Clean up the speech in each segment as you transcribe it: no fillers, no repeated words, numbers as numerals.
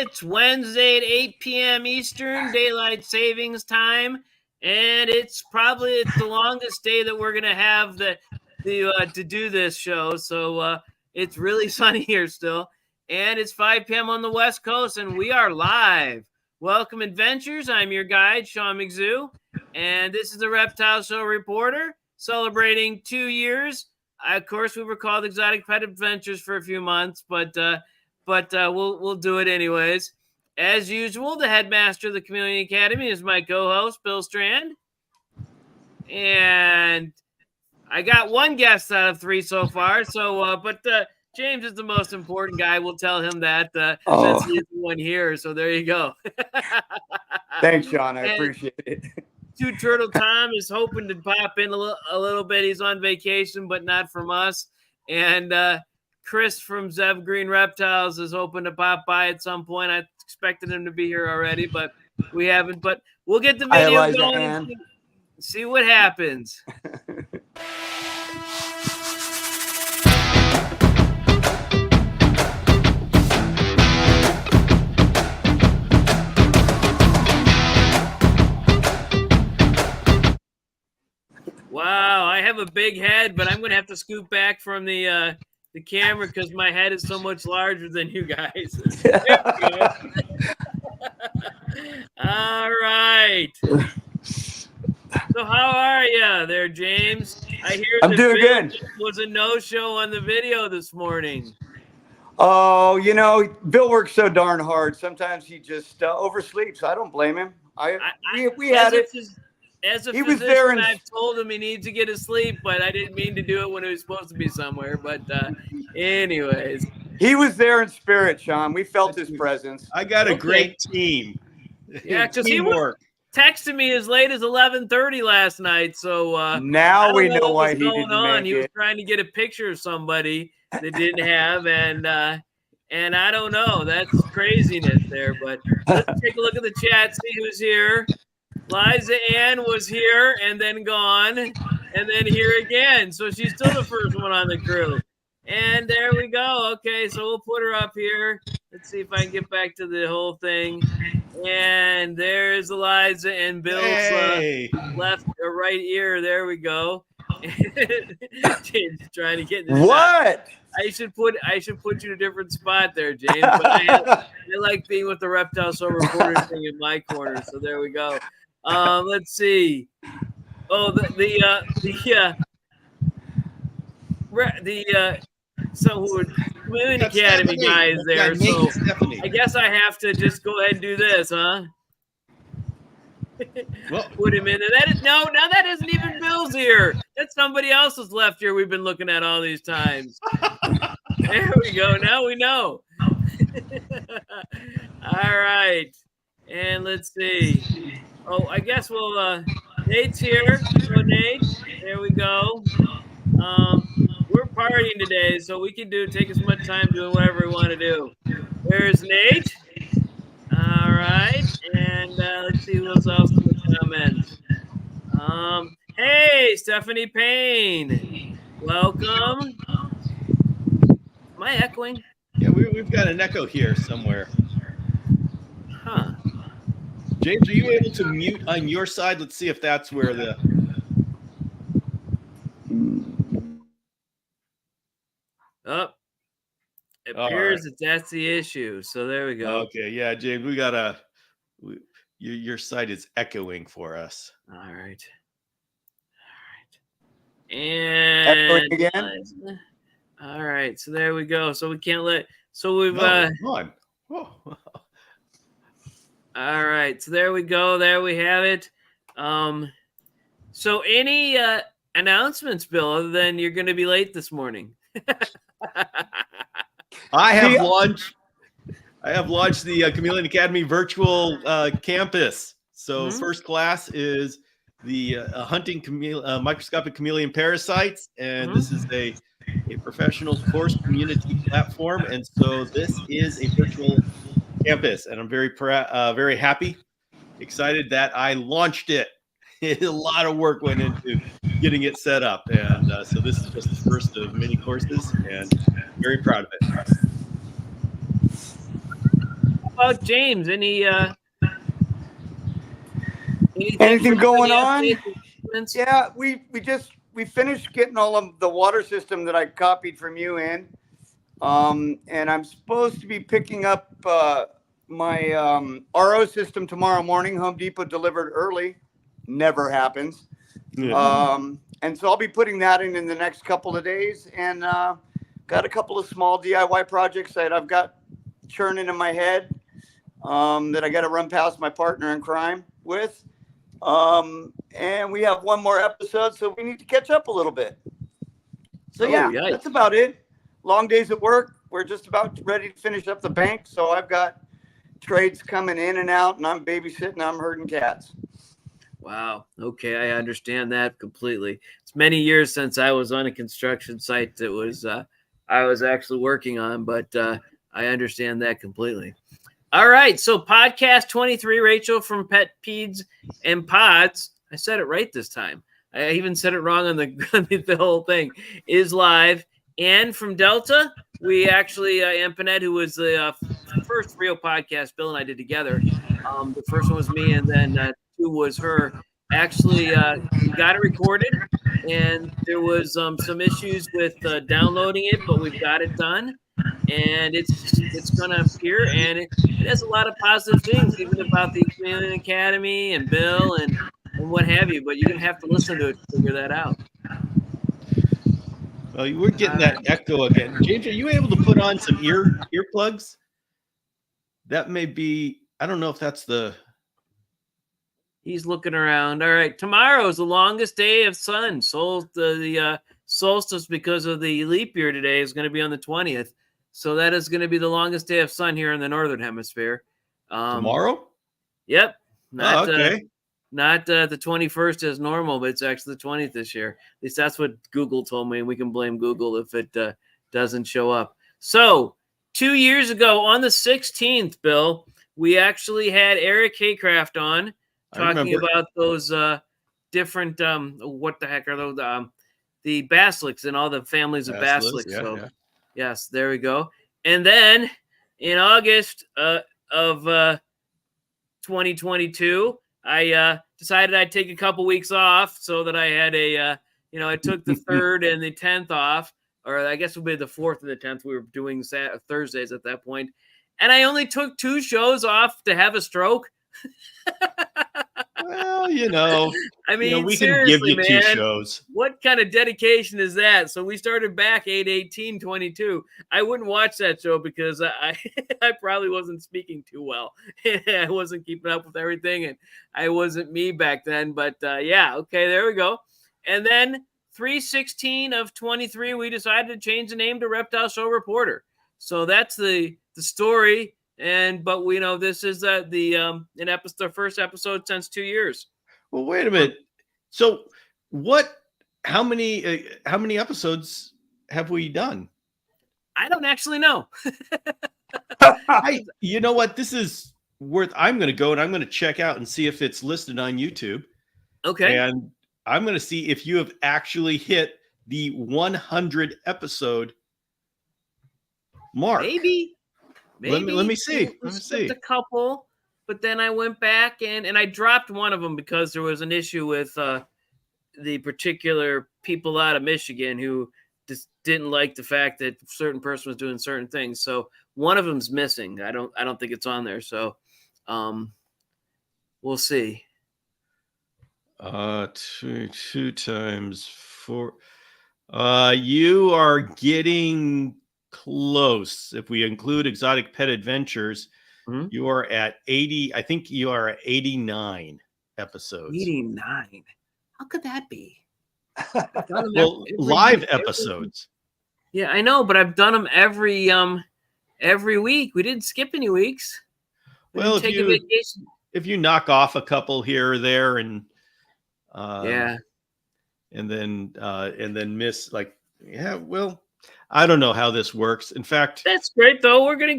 It's Wednesday at 8 p.m. Eastern Daylight Savings Time, and it's the longest day that we're gonna have to do this show. So it's really sunny here still, and it's 5 p.m. on the West Coast, and we are live. Welcome, adventurers. I'm your guide, Sean McZoo, and this is the Reptile Show Reporter, celebrating 2 years. Of course, we were called Exotic Pet Adventures for a few months, but we'll do it anyways. As usual, the headmaster of the Chameleon Academy is my co-host, Bill Strand. And I got one guest out of 3 so far. But James is the most important guy. We'll tell him that since he's the one here. So there you go. Thanks, Sean. I appreciate it. Two Turtle Tom is hoping to pop in a little bit. He's on vacation, but not from us. And Chris from Zev Green Reptiles is hoping to pop by at some point. I expected him to be here already, but we haven't. But we'll get the video going and see what happens. Wow, I have a big head, but I'm going to have to scoot back from the camera because my head is so much larger than you guys. All right. So how are you there, James? I hear I'm doing good. Was a no-show on the video this morning. Oh, Bill works so darn hard. Sometimes he just oversleeps. I don't blame him. We had it. As a physician, I've told him he needs to get his sleep, but I didn't mean to do it when he was supposed to be somewhere. But anyways. He was there in spirit, Sean. We felt his presence. I got a great team. Yeah, because he was texting me as late as 11:30 last night. So now we know why he didn't make it. He was trying to get a picture of somebody that didn't have, and I don't know. That's craziness there. But let's take a look at the chat, see who's here. Liza Ann was here and then gone and then here again. So she's still the first one on the crew. And there we go. Okay, so we'll put her up here. Let's see if I can get back to the whole thing. And there's Eliza and Bill's left or right ear. There we go. James trying to get in what? I should put you in a different spot there, James. But I like being with the Reptile Show Reporter thing in my corner. So there we go. Let's see. Oh, the Chameleon Academy guy is there. So I guess I have to just go ahead and do this, huh? Well, put him in there. Now that isn't even Bill's ear. That's somebody else's left ear we've been looking at all these times. There we go. Now we know. All right. And let's see. Oh, I guess Nate's here. So Nate, there we go. We're partying today, so we can take as much time doing whatever we want to do. There's Nate. All right. And let's see who else in the comments. Hey, Stephanie Payne. Welcome. Am I echoing? Yeah, we've got an echo here somewhere. Huh. James, are you able to mute on your side? Let's see if that's where the... Oh, it appears that that's the issue. So there we go. Okay, yeah, James, your side is echoing for us. All right. And again. All right, so there we go. So we can't let. So we've. Come on. Oh. All right, so there we go. There we have it. So any announcements, Bill, other than you're going to be late this morning? I have launched the Chameleon Academy virtual campus. So first class is the hunting microscopic chameleon parasites, and this is a professional course community platform, and so this is a virtual campus, and I'm very happy, excited that I launched it. A lot of work went into getting it set up, and so this is just the first of many courses, and very proud of it. about James? Anything going on? Updates? Yeah, we finished getting all of the water system that I copied from you in. And I'm supposed to be picking up my RO system tomorrow morning. Home Depot delivered early. Never happens. Yeah. And so I'll be putting that in the next couple of days. And got a couple of small DIY projects that I've got churning in my head that I got to run past my partner in crime with. And we have one more episode, so we need to catch up a little bit. So yikes. That's about it. Long days at work. We're just about ready to finish up the bank. So I've got trades coming in and out, and I'm babysitting. I'm herding cats. Wow. Okay, I understand that completely. It's many years since I was on a construction site that was I was actually working on, but I understand that completely. All right, so podcast 23, Rachel from Pet Peds and Pods. I said it right this time. I even said it wrong on the whole thing. Is live. And from Delta, we actually, Antoinette, who was the first real podcast Bill and I did together. The first one was me, and then two was her. Actually, we got it recorded, and there was some issues with downloading it, but we've got it done, and it's going to appear, and it has a lot of positive things, even about the Chameleon Academy and Bill and what have you. But you're going to have to listen to it to figure that out. Oh, we're getting that echo again. James, are you able to put on some earplugs? That may be, I don't know if that's the... He's looking around. All right, tomorrow is the longest day of sun. The solstice, because of the leap year today, is going to be on the 20th. So that is going to be the longest day of sun here in the Northern Hemisphere. Tomorrow? Yep. Not, okay. Not the 21st as normal, but it's actually the 20th this year. At least that's what Google told me, and we can blame Google if it doesn't show up. So 2 years ago on the 16th, Bill, we actually had Eric Haycraft on talking about those different, what the heck are those? The basilics and all the families of basilics. So, yes, there we go. And then in August of 2022, I decided I'd take a couple weeks off so that I had I took the 3rd and the 10th off, or I guess it would be the 4th and the 10th. We were doing Thursdays at that point. And I only took 2 shows off to have a stroke. Well, I mean, we can give you 2 shows. What kind of dedication is that? So we started back 8/18/22. I wouldn't watch that show because I probably wasn't speaking too well. I wasn't keeping up with everything, and I wasn't me back then. But okay, there we go. And then 3/16 of 23, we decided to change the name to Reptile Show Reporter. So that's the story. But we know this is the first episode since 2 years. Well, wait a minute. So how many episodes have we done? I don't actually know. You know what? This is worth, I'm going to go and I'm going to check out and see if it's listed on YouTube. Okay. And I'm going to see if you have actually hit the 100 episode mark. Maybe. Let me see. Let me see. A couple, but then I went back and I dropped one of them because there was an issue with the particular people out of Michigan who just didn't like the fact that a certain person was doing certain things. So one of them's missing. I don't think it's on there. So we'll see. 2 times 4. You are getting close. If we include Exotic Pet Adventures, you are at 80. I think you are at 89 episodes. 89. How could that be? Well, live episodes. Yeah, I know, but I've done them every week. We didn't skip any weeks. Well, take a vacation. If you knock off a couple here or there, and and then miss well, I don't know how this works. In fact, that's great though. We're gonna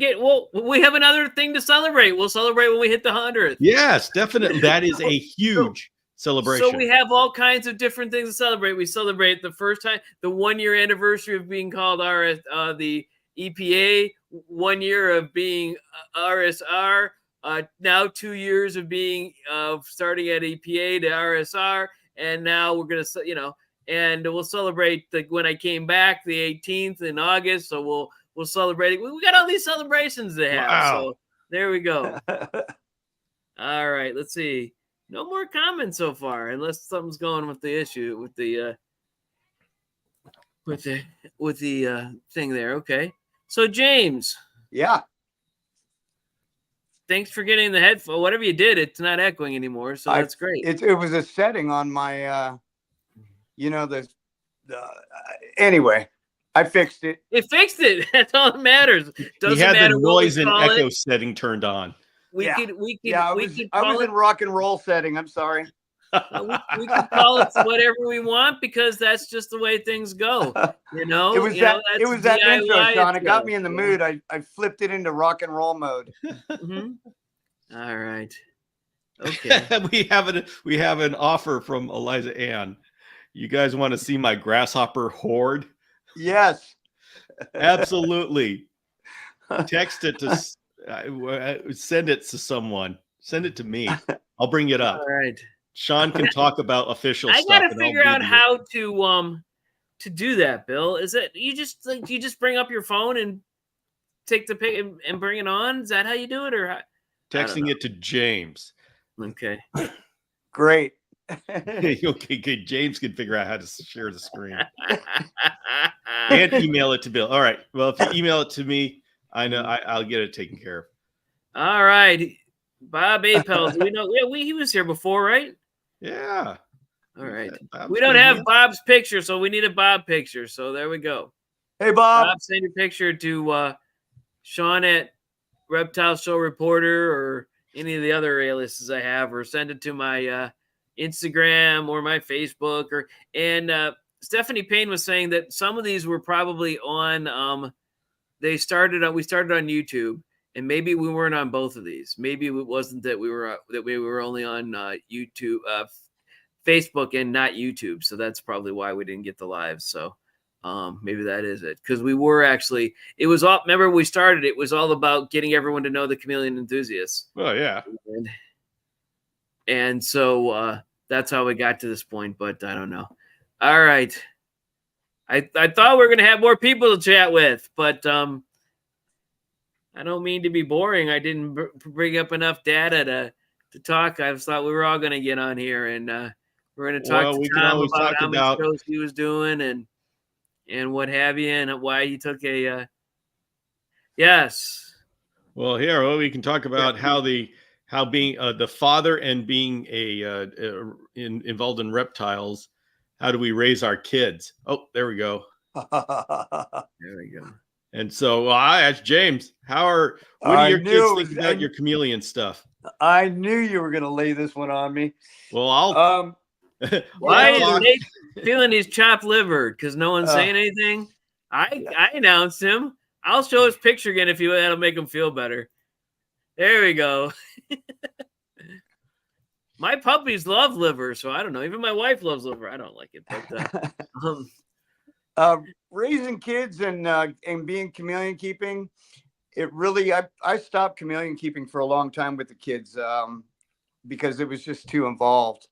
we have another thing to celebrate. We'll celebrate when we hit the 100th. Yes, definitely. That is a huge celebration. So we have all kinds of different things to celebrate. We celebrate the first time, the 1-year anniversary of being called the EPA, 1 year of being RSR, now 2 years of being starting at EPA to RSR, and now we're gonna, and we'll celebrate when I came back the 18th in August. So we'll celebrate it. We got all these celebrations to have. Wow. So there we go. All right, let's see. No more comments so far, unless something's going with the issue with the thing there. Okay. So James. Yeah. Thanks for getting the headphone. Whatever you did, it's not echoing anymore, so that's great. It was a setting on my anyway, I fixed it. It fixed it. That's all that matters. Doesn't he had matter the noise and echo setting turned on. I was in rock and roll setting. I'm sorry. We can call it whatever we want because that's just the way things go. It was that intro, Sean. It got me in the mood. I flipped it into rock and roll mode. Mm-hmm. All right. Okay. we have an offer from Eliza Ann. You guys want to see my grasshopper horde? Yes. Absolutely. Text it to send it to someone. Send it to me. I'll bring it up. All right. Sean can talk about official stuff. I gotta figure out how to do that, Bill. Is it you just bring up your phone and take the pic and bring it on? Is that how you do it, or texting it to James? Okay. Great. Okay, James can figure out how to share the screen and email it to Bill. All right. Well, if you email it to me, I know I'll get it taken care of. All right. Bob Apel. We know he was here before, right? Yeah. All right. We don't have Bob's picture, so we need a Bob picture. So there we go. Hey, Bob. Send your picture to Sean at Reptile Show Reporter or any of the other aliases I have, or send it to my Instagram or my Facebook. And Stephanie Payne was saying that some of these were probably on. We started on YouTube. And maybe we weren't on both of these. Maybe it wasn't that we were only on YouTube, Facebook, and not YouTube. So that's probably why we didn't get the live. So maybe that is it. Because we were actually, it was all. Remember, we started. It was all about getting everyone to know the chameleon enthusiasts. Oh yeah. And so that's how we got to this point. But I don't know. All right. I thought we were gonna have more people to chat with, but I don't mean to be boring. I didn't bring up enough data to talk. I just thought we were all going to get on here and we're going to talk to Tom about how many shows he was doing and what have you, and why he took a yes. Well, here we can talk about how being the father and being involved in reptiles. How do we raise our kids? Oh, there we go. There we go. And so I asked James, what do your kids think about your chameleon stuff? I knew you were going to lay this one on me. Well, why is Nate feeling his chopped liver? Because no one's saying anything. I announced him. I'll show his picture again if that'll make him feel better. There we go. My puppies love liver, so I don't know. Even my wife loves liver. I don't like it, but raising kids and being chameleon keeping, it really, I stopped chameleon keeping for a long time with the kids because it was just too involved.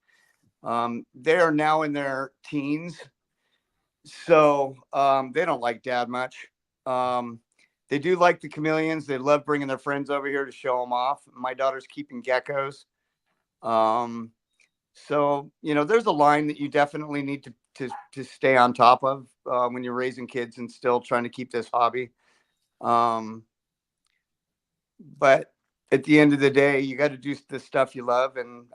They are now in their teens, so they don't like dad much. They do like the chameleons. They love bringing their friends over here to show them off. My daughter's keeping geckos. So, there's a line that you definitely need to stay on top of when you're raising kids and still trying to keep this hobby. But at the end of the day, you got to do the stuff you love and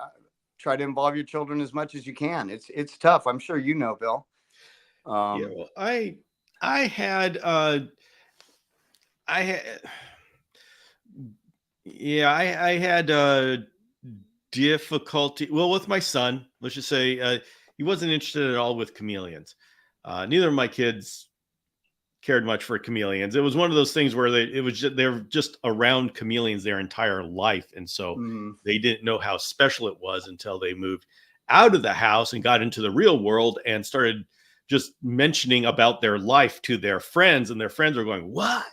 try to involve your children as much as you can. It's tough. I'm sure you know, Bill. Yeah, well, I had difficulty. Well, with my son, let's just say he wasn't interested at all with chameleons. Neither of my kids cared much for chameleons. It was one of those things where they're just around chameleons their entire life, and so they didn't know how special it was until they moved out of the house and got into the real world and started just mentioning about their life to their friends, and their friends are going, "What?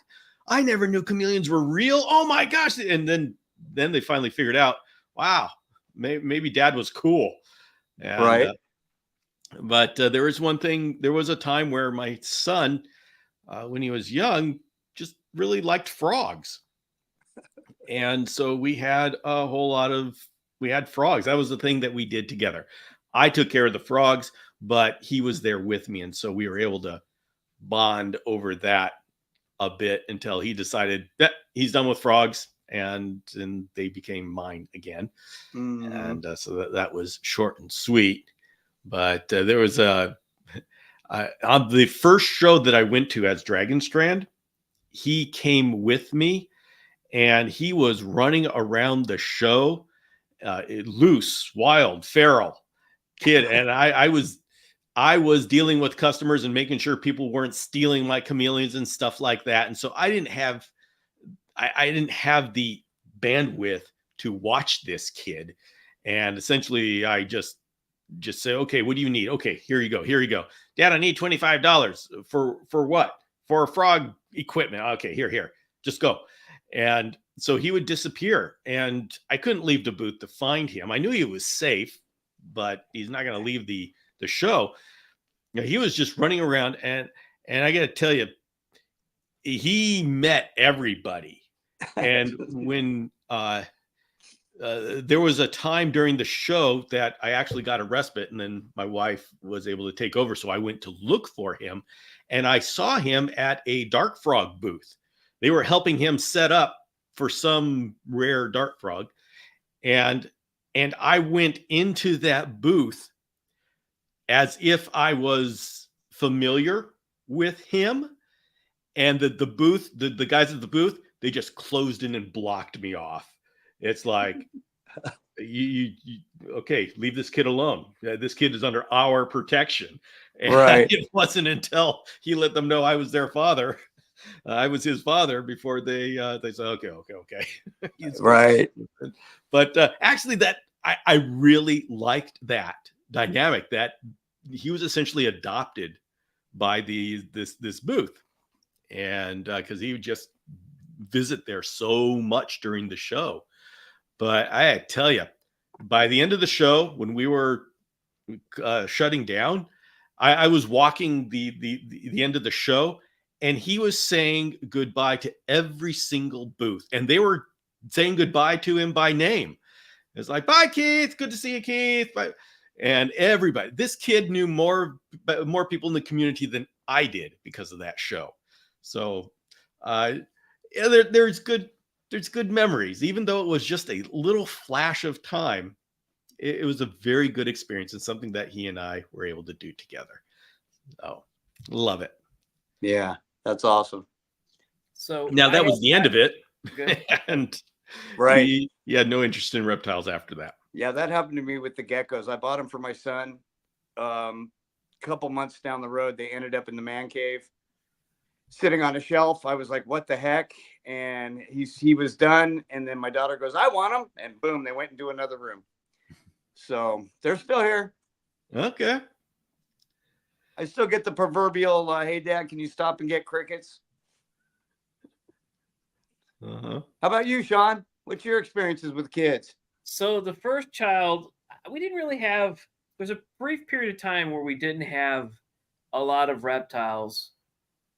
I never knew chameleons were real. Oh my gosh. And then they finally figured out, wow, maybe dad was cool. And, Right. But there was one thing, there was a time where my son, when he was young, just really liked frogs. And so we had a whole lot of, we had frogs. That was the thing that we did together. I took care of the frogs, but he was there with me. And so we were able to bond over that a bit until he decided that he's done with frogs, and they became mine again. And so that was short and sweet. But there was on the first show that I went to as Dragonstrand, he came with me, and he was running around the show, loose, wild, feral kid. And I was dealing with customers and making sure people weren't stealing my chameleons and stuff like that. And so I didn't have the bandwidth to watch this kid. And essentially I just say, okay, what do you need? Okay, here you go. Dad, I need $25 for what? For frog equipment. Okay, here, just go. And so he would disappear, and I couldn't leave the booth to find him. I knew he was safe, but he's not going to leave the show. You know, he was just running around, and I got to tell you, he met everybody. And when there was a time during the show that I actually got a respite, and then my wife was able to take over. So I went to look for him, and I saw him at a dart frog booth. They were helping him set up for some rare dart frog. And I went into that booth as if I was familiar with him. And the booth, the guys at the booth, they just closed in and blocked me off. It's like, you okay, leave this kid alone. This kid is under our protection. And right. It wasn't until he let them know I was their father. I was his father before they said, okay. Right. But actually that I really liked that dynamic, that he was essentially adopted by this booth. And because he would just visit there so much during the show. But I tell you, by the end of the show, when we were shutting down, I was walking the end of the show, and he was saying goodbye to every single booth, and they were saying goodbye to him by name. It's like, bye, Keith. Good to see you, Keith. Bye. And everybody, this kid knew more people in the community than I did because of that show. So there's good memories, even though it was just a little flash of time. It was a very good experience, and something that he and I were able to do together. Oh, love it. Yeah, that's awesome. So now that was the end of it. Good. And right. He had no interest in reptiles after that. Yeah, that happened to me with the geckos. I bought them for my son. Couple months down the road, they ended up in the man cave, sitting on a shelf. I was like, what the heck? And he was done. And then my daughter goes, I want them. And boom, they went into another room. So they're still here. Okay. I still get the proverbial, hey, Dad, can you stop and get crickets? Uh-huh. How about you, Sean? What's your experiences with kids? So the first child, we didn't really have, there's a brief period of time where we didn't have a lot of reptiles.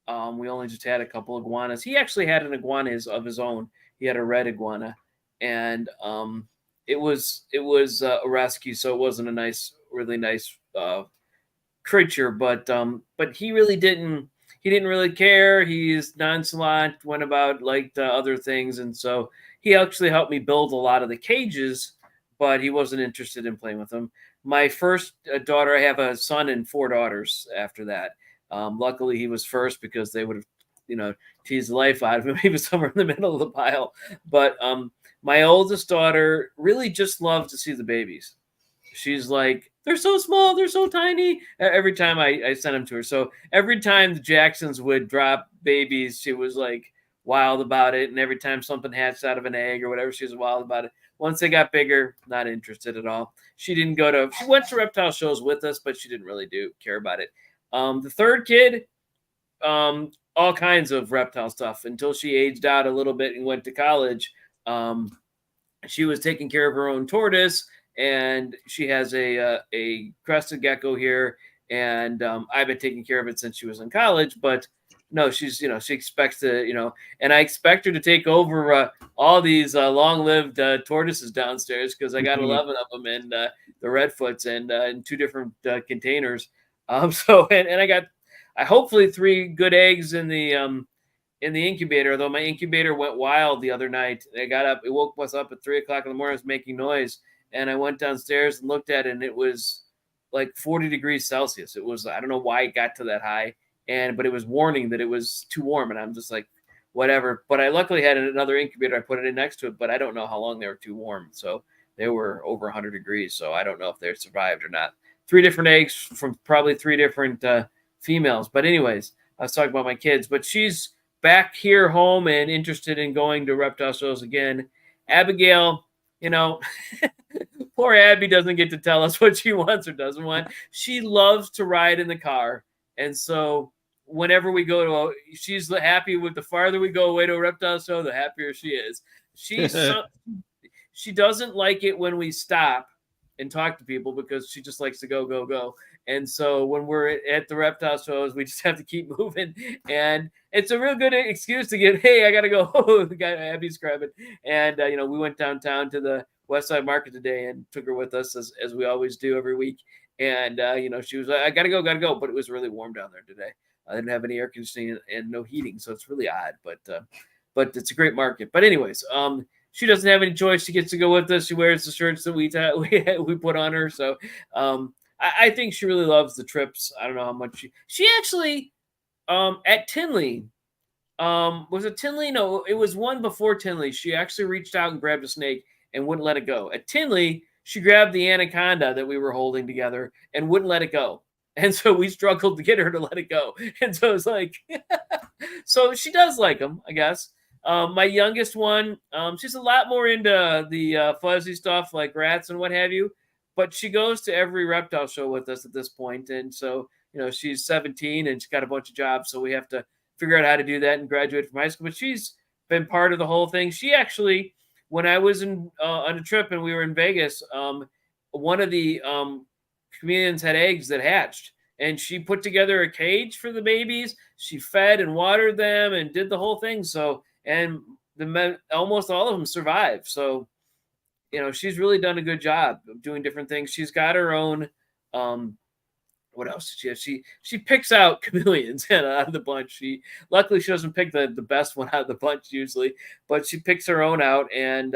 We only just had a couple of iguanas. He actually had an iguana of his own. He had a red iguana, and it was a rescue, so it wasn't a really nice creature. But he really didn't. He didn't really care. He's nonchalant, went about like other things, and so he actually helped me build a lot of the cages, but he wasn't interested in playing with them. My first daughter, I have a son and 4 daughters after that. Luckily, he was first because they would have, teased the life out of him. He was somewhere in the middle of the pile. But my oldest daughter really just loved to see the babies. She's like, they're so small, they're so tiny. Every time I sent them to her. So every time the Jacksons would drop babies, she was like wild about it. And every time something hatched out of an egg or whatever, she was wild about it. Once they got bigger, not interested at all. She went to reptile shows with us, but she didn't really care about it. The third kid, all kinds of reptile stuff until she aged out a little bit and went to college. She was taking care of her own tortoise, and she has a crested gecko here, and I've been taking care of it since she was in college. But no, she's she expects to and I expect her to take over all these long-lived tortoises downstairs, because I got 11 of them in the redfoots and in 2 different containers. So and I got hopefully 3 good eggs in the incubator, though my incubator went wild the other night. I got up, it woke us up at 3:00 in the morning. I was making noise, and I went downstairs and looked at it, and it was like 40 degrees Celsius. It was, I don't know why it got to that high, but it was warning that it was too warm, and I'm just like, whatever. But I luckily had another incubator. I put it in next to it, but I don't know how long they were too warm. So they were over 100 degrees. So I don't know if they survived or not. 3 different eggs from probably 3 different females. But anyways, I was talking about my kids, but she's back here home and interested in going to reptile shows again. Abigail, poor Abby doesn't get to tell us what she wants or doesn't want. She loves to ride in the car. And so whenever we go to she's happy with the farther we go away to a reptile show, the happier she is. She doesn't like it when we stop and talk to people, because she just likes to go, go, go. And so when we're at the reptile shows, we just have to keep moving. And it's a real good excuse to get, hey, I got to go. Oh, the guy Abby's grabbing. And, we went downtown to the West Side Market today and took her with us as we always do every week. And, she was like, I got to go. But it was really warm down there today. I didn't have any air conditioning and no heating. So it's really odd, but it's a great market. But anyways, she doesn't have any choice. She gets to go with us. She wears the shirts that we put on her. So I think she really loves the trips. I don't know how much she actually at Tinley. Was it Tinley? No, it was one before Tinley. She actually reached out and grabbed a snake and wouldn't let it go. At Tinley, she grabbed the anaconda that we were holding together and wouldn't let it go. And so we struggled to get her to let it go. And so it's like, so she does like them, I guess. My youngest one, she's a lot more into the fuzzy stuff like rats and what have you, but she goes to every reptile show with us at this point. And so, she's 17 and she's got a bunch of jobs. So we have to figure out how to do that and graduate from high school. But she's been part of the whole thing. She actually, when I was on a trip and we were in Vegas, one of the chameleons had eggs that hatched. And she put together a cage for the babies. She fed and watered them and did the whole thing. So, and the men, almost all of them survived. So, she's really done a good job of doing different things. She's got her own, what else did she have? She picks out chameleons out of the bunch. Luckily she doesn't pick the best one out of the bunch usually, but she picks her own out, and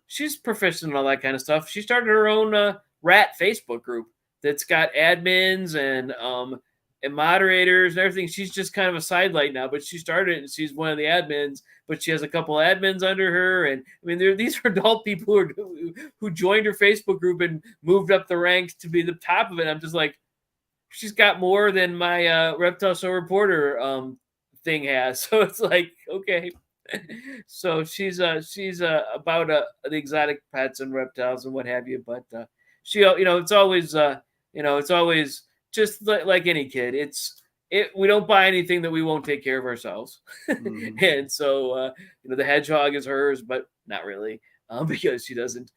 she's proficient in all that kind of stuff. She started her own rat Facebook group that's got admins and moderators and everything. She's just kind of a sidelight now, but she started it and she's one of the admins, but she has a couple admins under her. And I mean, these are adult people who joined her Facebook group and moved up the ranks to be the top of it. I'm just like, she's got more than my Reptile Show Reporter thing has. So it's like, okay. So she's about the exotic pets and reptiles and what have you. But she, it's always, it's always just like any kid. We don't buy anything that we won't take care of ourselves. Mm-hmm. And so, the hedgehog is hers, but not really, because she doesn't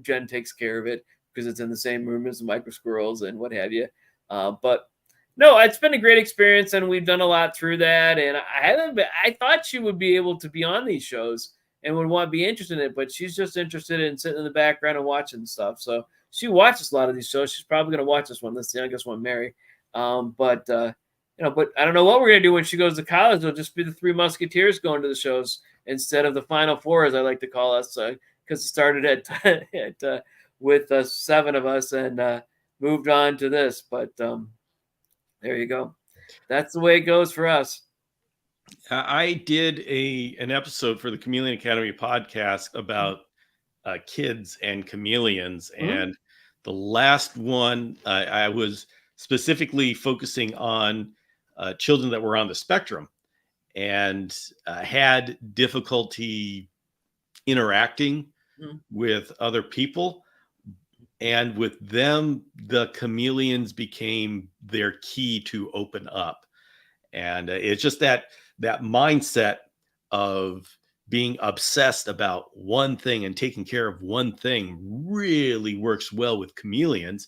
Jen takes care of it because it's in the same room as the micro squirrels and what have you. But no, it's been a great experience, and we've done a lot through that. And I thought she would be able to be on these shows and would want to be interested in it, but she's just interested in sitting in the background and watching stuff. So she watches a lot of these shows. She's probably going to watch this one. That's the youngest one, Mary. But I don't know what we're going to do when she goes to college. It'll just be the Three Musketeers going to the shows instead of the Final Four, as I like to call us, because it started with 7 of us and moved on to this. But there you go. That's the way it goes for us. I did an episode for the Chameleon Academy podcast about kids and chameleons. Mm-hmm. And the last one, I was specifically focusing on children that were on the spectrum and had difficulty interacting with other people. And with them, the chameleons became their key to open up. And it's just that mindset of being obsessed about one thing and taking care of one thing really works well with chameleons.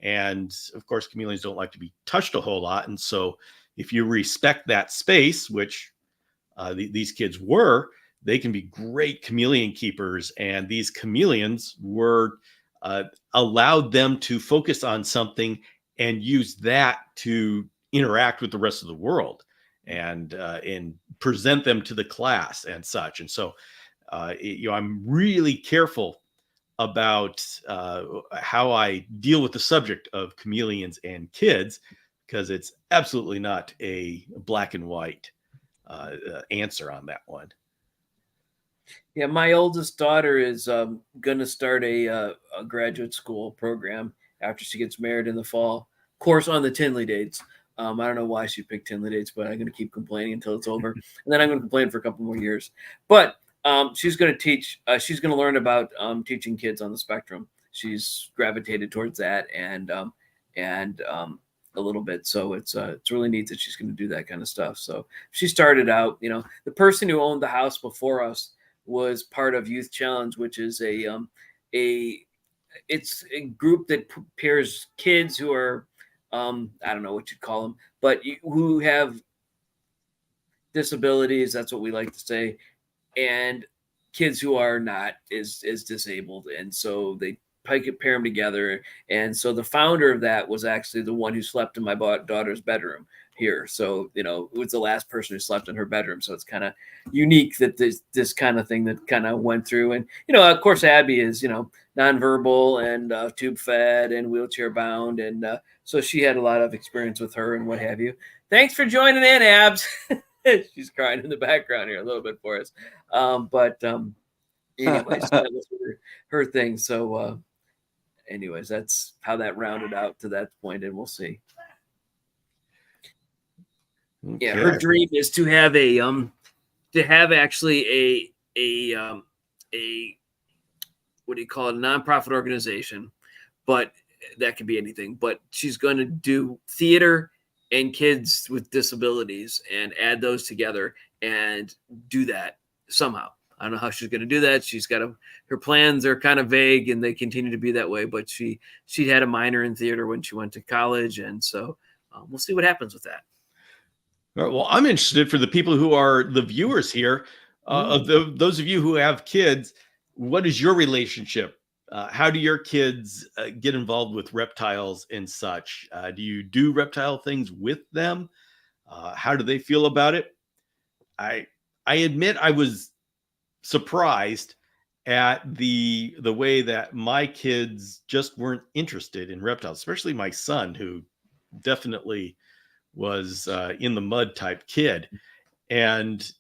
And of course, chameleons don't like to be touched a whole lot. And so if you respect that space, which these kids were, they can be great chameleon keepers. And these chameleons were allowed them to focus on something and use that to interact with the rest of the world and present them to the class and such. And so, I'm really careful about how I deal with the subject of chameleons and kids, because it's absolutely not a black and white answer on that one. Yeah, my oldest daughter is going to start a graduate school program after she gets married in the fall. Of course, on the Tinley dates. I don't know why she picked Tinley dates, but I'm going to keep complaining until it's over. And then I'm going to complain for a couple more years. But she's going to teach. She's going to learn about teaching kids on the spectrum. She's gravitated towards that and a little bit. So it's really neat that she's going to do that kind of stuff. So she started out, the person who owned the house before us was part of Youth Challenge, which is it's a group that pairs kids who are, I don't know what you'd call them, but who have disabilities. That's what we like to say. And kids who are not as disabled. And so they pair them together. And so the founder of that was actually the one who slept in my daughter's bedroom here. So, it was the last person who slept in her bedroom. So it's kind of unique that this kind of thing that kind of went through. And, of course, Abby is, nonverbal and tube fed and wheelchair bound. And so she had a lot of experience with her and what have you. Thanks for joining in, Abs. She's crying in the background here a little bit for us. Anyways, that was her thing. So anyways, that's how that rounded out to that point, and we'll see. Okay. Yeah, her dream is to have actually a what do you call it, a nonprofit organization, but that could be anything. But she's going to do theater and kids with disabilities and add those together and do that somehow. I don't know how she's going to do that. She's got her plans are kind of vague and they continue to be that way, but she had a minor in theater when she went to college. And so we'll see what happens with that. All right, well, I'm interested for the people who are the viewers here, those of you who have kids, what is your relationship? How do your kids get involved with reptiles and such? Do you do reptile things with them? How do they feel about it? I admit I was surprised at the way that my kids just weren't interested in reptiles, especially my son, who definitely was in the mud type kid. And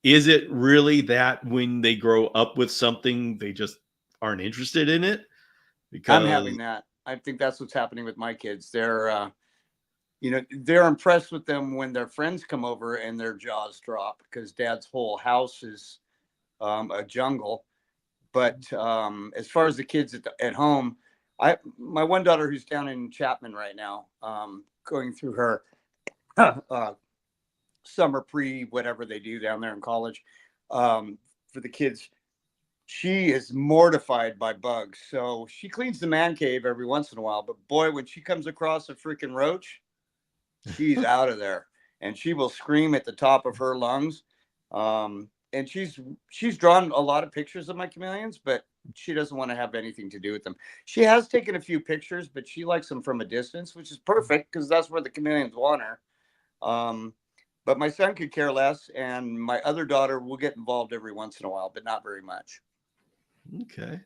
is it really that when they grow up with something, they just aren't interested in it? Because I'm having that. I think that's what's happening with my kids. They're, they're impressed with them when their friends come over and their jaws drop because Dad's whole house is a jungle. But as far as the kids at home, my one daughter who's down in Chapman right now, going through her summer whatever they do down there in college for the kids, she is mortified by bugs. So she cleans the man cave every once in a while. But boy, when she comes across a freaking roach, she's out of there. And she will scream at the top of her lungs. And she's drawn a lot of pictures of my chameleons, but she doesn't want to have anything to do with them. She has taken a few pictures, but she likes them from a distance, which is perfect because that's where the chameleons want her. But my son could care less, and my other daughter will get involved every once in a while, but not very much. Okay. Let's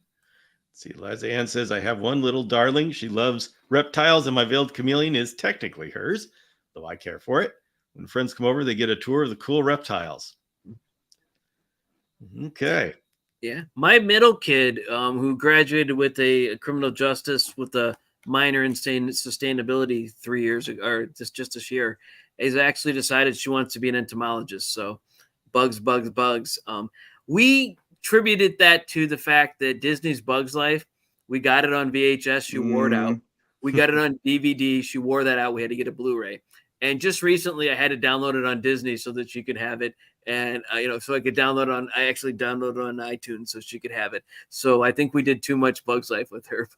see, Liza Ann says, I have one little darling. She loves reptiles, and my veiled chameleon is technically hers, though I care for it. When friends come over, they get a tour of the cool reptiles. Okay. Yeah. My middle kid, who graduated with a criminal justice with a minor in sustainability 3 years ago, or just this year, has actually decided she wants to be an entomologist. So bugs. We attributed that to the fact that Disney's Bugs Life, we got it on VHS, she wore it out. We got it on DVD, she wore that out. We had to get a Blu-ray. And just recently I had to download it on Disney so that she could have it. And, so I could I actually downloaded it on iTunes so she could have it. So I think we did too much Bugs Life with her,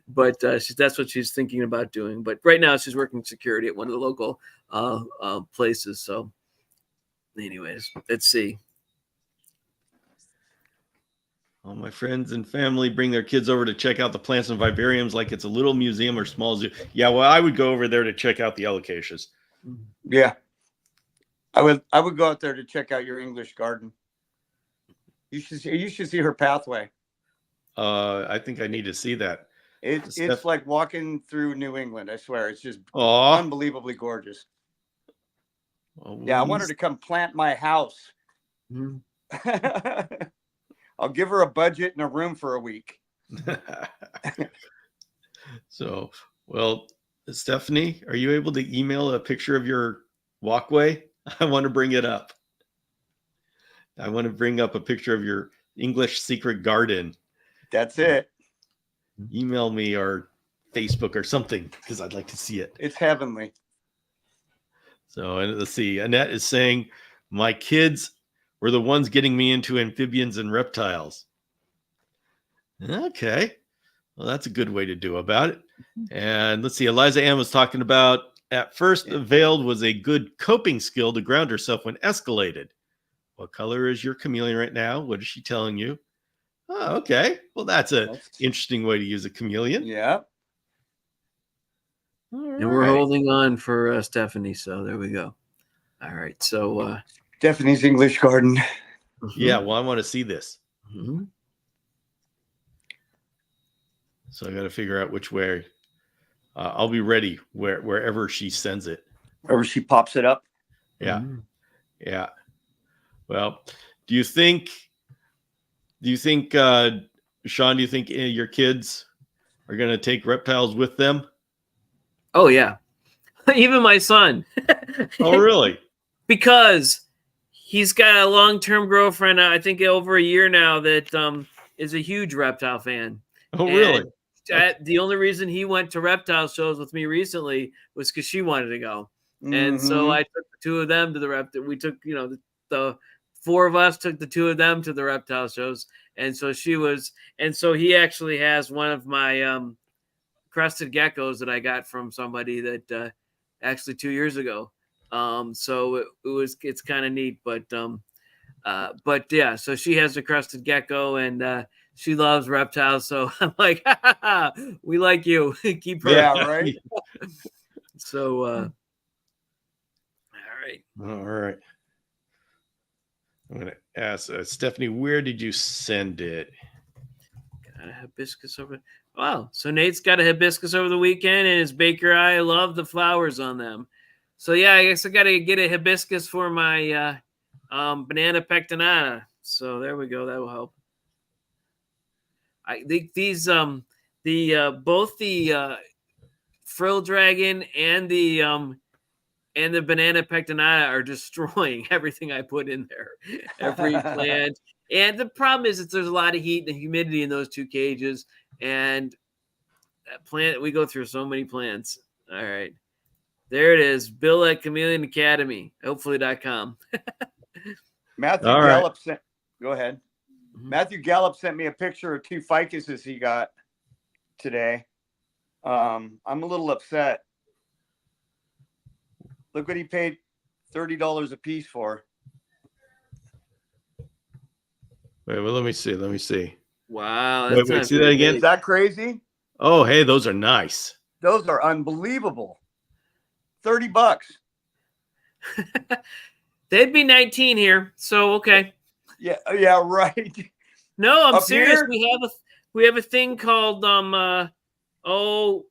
but that's what she's thinking about doing. But right now she's working security at one of the local places. So anyways, let's see. All my friends and family bring their kids over to check out the plants and vivariums like it's a little museum or small zoo. Yeah, well, I would go over there to check out the alocasias. Yeah. I would go out there to check out your English garden. You should see her pathway. I think I need to see that. It's like walking through New England. I swear, it's just unbelievably gorgeous. Yeah, I want her to come plant my house. Mm-hmm. I'll give her a budget and a room for a week. So, well, Stephanie, are you able to email a picture of your walkway? I want to bring it up. I want to bring up a picture of your English secret garden. That's it. Email me or Facebook or something because I'd like to see it. It's heavenly. So, and let's see. Annette is saying, my kids were the ones getting me into amphibians and reptiles. Okay. Well, that's a good way to do about it. And let's see. Eliza Ann was talking about, at first, veiled was a good coping skill to ground herself when escalated. What color is your chameleon right now? What is she telling you? Oh, okay. Well, that's an interesting way to use a chameleon. Yeah. And we're holding on for Stephanie. So there we go. All right. So Stephanie's English garden. Yeah. Well, I want to see this. Mm-hmm. So I got to figure out which way. I'll be ready wherever she sends it. Wherever she pops it up. Yeah. Mm-hmm. Yeah. Well, do you think, Sean, do you think your kids are going to take reptiles with them? Oh, yeah. Even my son. Oh, really? Because he's got a long-term girlfriend, I think over a year now, that is a huge reptile fan. Oh, really? The only reason he went to reptile shows with me recently was because she wanted to go. Mm-hmm. And so I took the two of them to the reptile. We took, the four of us took the two of them to the reptile shows. And so he actually has one of my crested geckos that I got from somebody that actually 2 years ago. So it's kind of neat, but yeah, so she has a crested gecko and she loves reptiles. So I'm like, we like you. Keep her. Yeah, right. So, all right. All right. I'm going to ask Stephanie, where did you send it? Got a hibiscus over. Wow. So Nate's got a hibiscus over the weekend and his baker eye. I love the flowers on them. So yeah, I guess I got to get a hibiscus for my banana pectinata. So there we go. That will help. I think these both the frill dragon and the banana pectinata are destroying everything I put in there. Every plant. And the problem is that there's a lot of heat and humidity in those two cages. And that plant, we go through so many plants. All right. There it is. Bill at Chameleon Academy, hopefully.com. Matthew Gallup sent, go ahead. Mm-hmm. Matthew Gallup sent me a picture of two ficuses he got today. I'm a little upset. Look what he paid $30 a piece for. Wait, well, let me see. Wow. Wait, see that again? Is that crazy? Oh, hey, those are nice. Those are unbelievable. $30. They'd be 19 here. So, okay. Yeah, right. No, I'm serious. Here? We have a thing called I know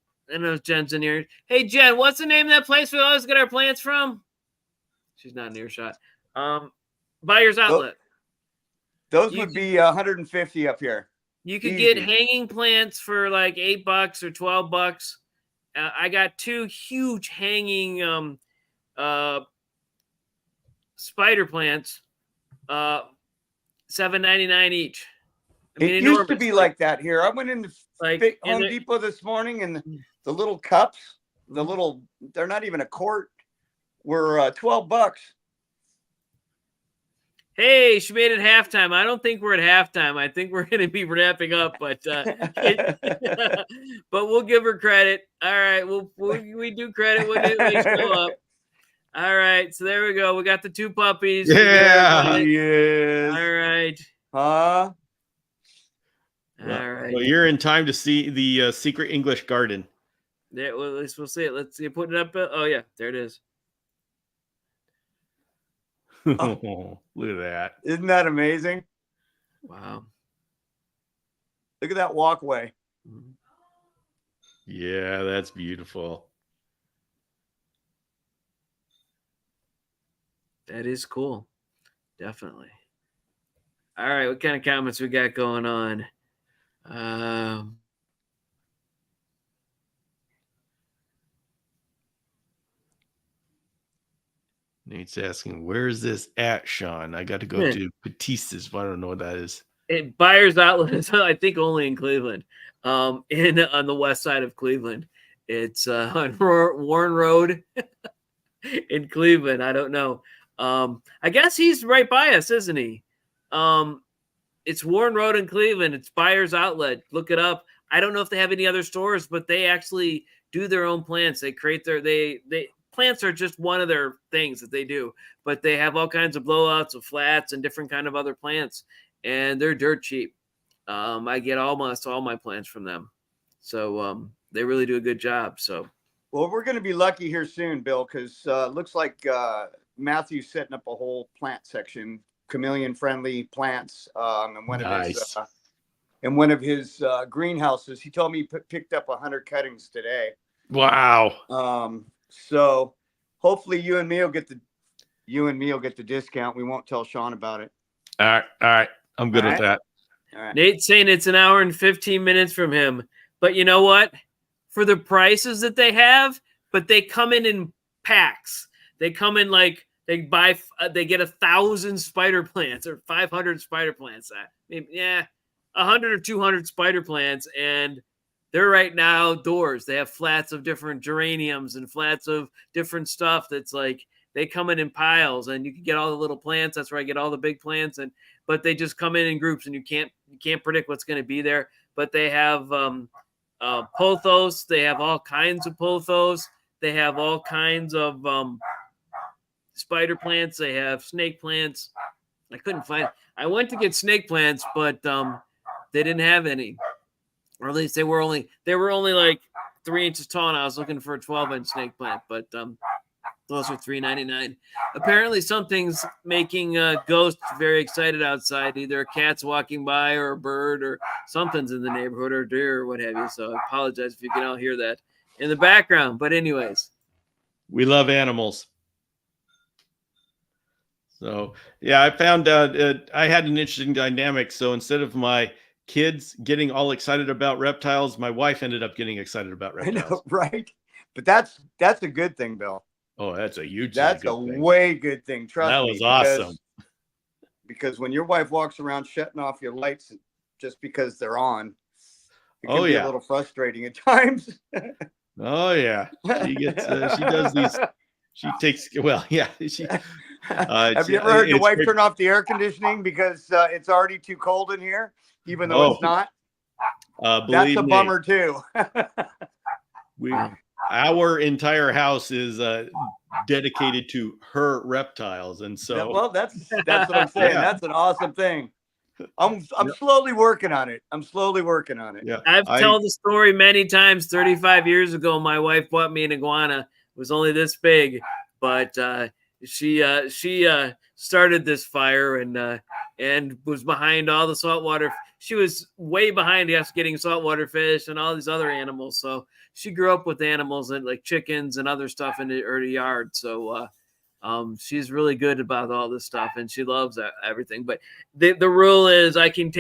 Jen's in here. Hey Jen, what's the name of that place we always get our plants from? She's not in earshot. Buyer's Outlet. Those would be 150 up here. You could get hanging plants for like $8 or $12. I got two huge hanging spider plants, $7.99 each. I mean, it used to be like that here. I went into Home Depot this morning, and the little cups The little, they're not even a quart. Were $12. Hey, she made it halftime. I don't think we're at halftime. I think we're going to be wrapping up, but but we'll give her credit. All right, we do credit when they show up. All right, so there we go. We got the 2 puppies. Yeah. Yes. All right. Huh? All right. Well, you're in time to see the secret English garden. Yeah, well, at least we'll see it. Let's see. Put it up. Oh yeah, there it is. Oh, look at that. Isn't that amazing? Wow. Look at that walkway. Yeah, that's beautiful. That is cool. Definitely. All right, what kind of comments we got going on? Nate's asking, where is this at, Sean? I got to go to Batista's, but I don't know what that is. Buyer's Outlet is, I think, only in Cleveland, on the west side of Cleveland. It's on Warren Road in Cleveland. I don't know. I guess he's right by us, isn't he? It's Warren Road in Cleveland. It's Buyer's Outlet. Look it up. I don't know if they have any other stores, but they actually do their own plants. They create they plants are just one of their things that they do, but they have all kinds of blowouts of flats and different kind of other plants, and they're dirt cheap. I get almost all my plants from them. So they really do a good job. So, well, we're going to be lucky here soon, Bill, because looks like Matthew's setting up a whole plant section, chameleon-friendly plants, in one of his greenhouses. He told me he picked up 100 cuttings today. Wow. So hopefully you and me will get the discount. We won't tell Sean about it. All right. I'm good with that. All right. Nate's saying it's an hour and 15 minutes from him. But you know what? For the prices that they have, but they come in packs. They come in like they get 1,000 spider plants or 500 spider plants. 100 or 200 spider plants, and they're right now outdoors. They have flats of different geraniums and flats of different stuff that's like they come in piles, and you can get all the little plants. That's where I get all the big plants, but they just come in groups, and you can't predict what's going to be there. But they have pothos. They have all kinds of pothos. They have all kinds of spider plants. They have snake plants. I couldn't find. I went to get snake plants, but they didn't have any. Or at least they were only like 3 inches tall, and I was looking for a 12-inch snake plant, but those are $3.99. Apparently, something's making ghosts very excited outside. Either a cat's walking by, or a bird, or something's in the neighborhood, or deer, or what have you. So I apologize if you can all hear that in the background. But anyways, we love animals. So yeah, I found out I had an interesting dynamic. So instead of my kids getting all excited about reptiles, my wife ended up getting excited about reptiles. I know, right? But that's a good thing, Bill. Oh, that's a huge. That's a way good thing. Trust me. That was awesome. Because when your wife walks around shutting off your lights just because they're on, it can be a little frustrating at times. Oh yeah, she gets. She does these. She takes. Well, yeah. She. Have you ever heard your wife turn off the air conditioning because it's already too cold in here, even though it's not? That's a bummer too. Our entire house is dedicated to her reptiles, and so well, that's what I'm saying. Yeah. That's an awesome thing. I'm slowly working on it. Yeah, I've told the story many times. 35 years ago, my wife bought me an iguana. It was only this big, but she started this fire and was behind all the saltwater. She was way behind us getting saltwater fish and all these other animals. So she grew up with animals and like chickens and other stuff in her yard. So she's really good about all this stuff, and she loves everything. But the rule is I can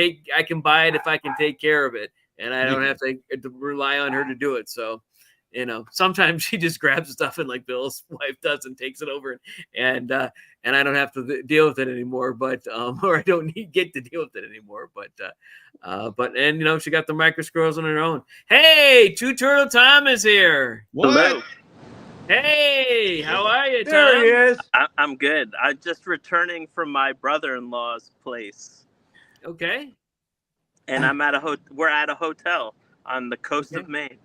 buy it if I can take care of it, and I don't have to rely on her to do it. So, sometimes she just grabs stuff and like Bill's wife does and takes it over, and I don't have to deal with it anymore. But or I don't get to deal with it anymore. But she got the micro squirrels on her own. Hey, Two Turtle Tom is here. What? Hey, how are you, Tom? There he is. I'm good. I'm just returning from my brother-in-law's place, Okay. and we're at a hotel on the coast of Maine.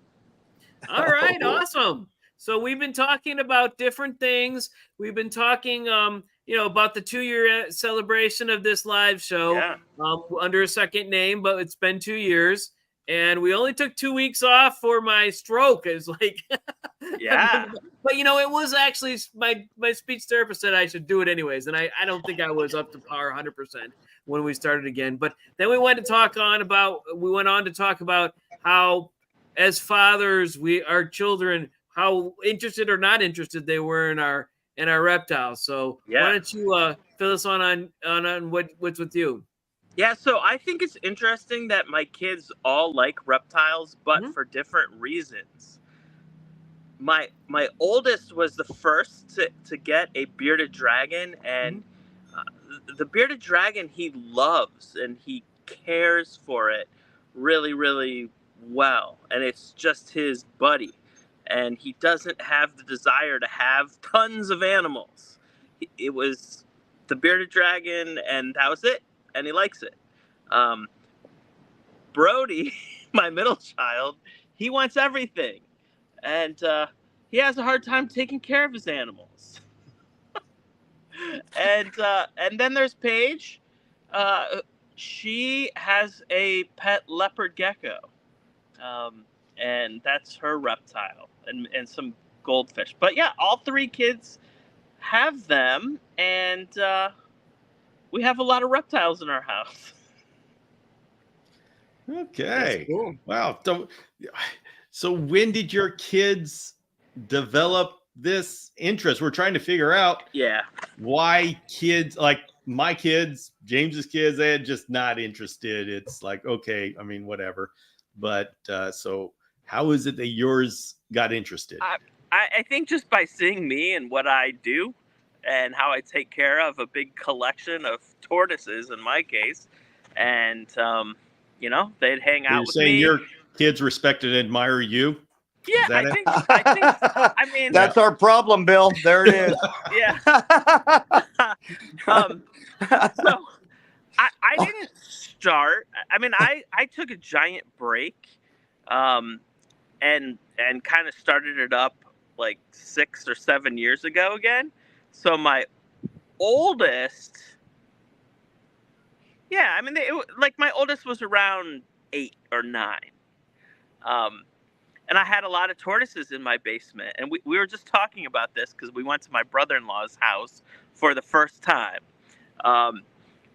All right, Oh. awesome. So we've been talking about different things. We've been talking, about the 2-year celebration of this live show Yeah. under a second name, but it's been 2 years, and we only took 2 weeks off for my stroke. It's like, Yeah. but it was actually my speech therapist said I should do it anyways, and I don't think I was up to par 100% when we started again. But then we went on to talk about how, as fathers, our children, how interested or not interested they were in our reptiles. So why don't you fill us on what's with you? Yeah, so I think it's interesting that my kids all like reptiles, but Mhm. for different reasons. My oldest was the first to get a bearded dragon, and the bearded dragon he loves and he cares for it really, really well, and it's just his buddy, and he doesn't have the desire to have tons of animals. It was the bearded dragon, and that was it, and he likes it. Brody, my middle child, he wants everything, and he has a hard time taking care of his animals. And then there's Paige. She has a pet leopard gecko, and that's her reptile, and some goldfish. But yeah, all 3 kids have them, and we have a lot of reptiles in our house. Okay. That's cool. Wow. So when did your kids develop this interest? We're trying to figure out Yeah. why kids, like my kids, James's kids, they're just not interested. It's like, okay, I mean, whatever. But so how is it that yours got interested? I think just by seeing me and what I do and how I take care of a big collection of tortoises in my case, and they'd hang So out you're with saying me. your kids respect and admire you? Yeah, Is that I it? think. I mean, That's our problem, Bill. There it is. yeah. So I didn't start. I mean, I took a giant break, and kind of started it up like 6 or 7 years ago again. So my oldest, yeah, I mean, my oldest was around 8 or 9. And I had a lot of tortoises in my basement. And we were just talking about this because we went to my brother-in-law's house for the first time.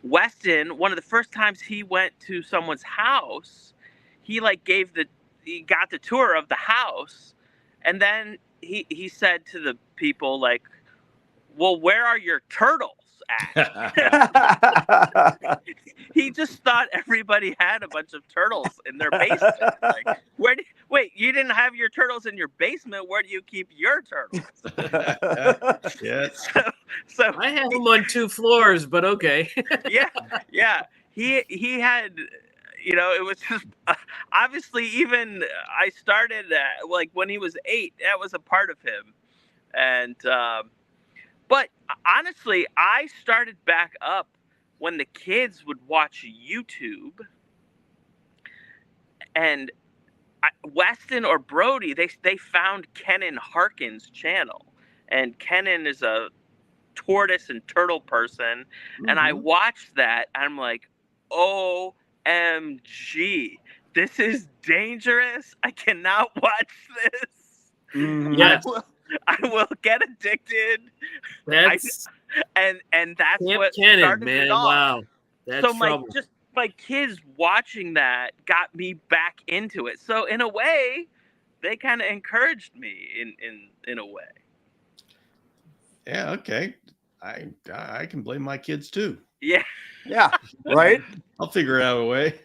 Weston, one of the first times he went to someone's house, he got the tour of the house, and then he said to the people, like, well, where are your turtles at? He just thought everybody had a bunch of turtles in their basement. Like, wait, you didn't have your turtles in your basement? Where do you keep your turtles? Yes. So I have them on 2 floors, but okay. yeah. He had, it was just obviously, even I started like when he was 8. That was a part of him, and but honestly, I started back up when the kids would watch YouTube, and Weston or Brody, they found Kenan Harkin's channel, and Kenan is a tortoise and turtle person, and I watched that, and I'm like, OMG, this is dangerous. I cannot watch this. Yes. I will get addicted. That's and that's Camp what Kenan, started man. it all. Wow. That's So trouble. my kids watching that got me back into it. So in a way, they kind of encouraged me in a way. Yeah. Okay. I can blame my kids too. Yeah. Yeah. Right. I'll figure out a way.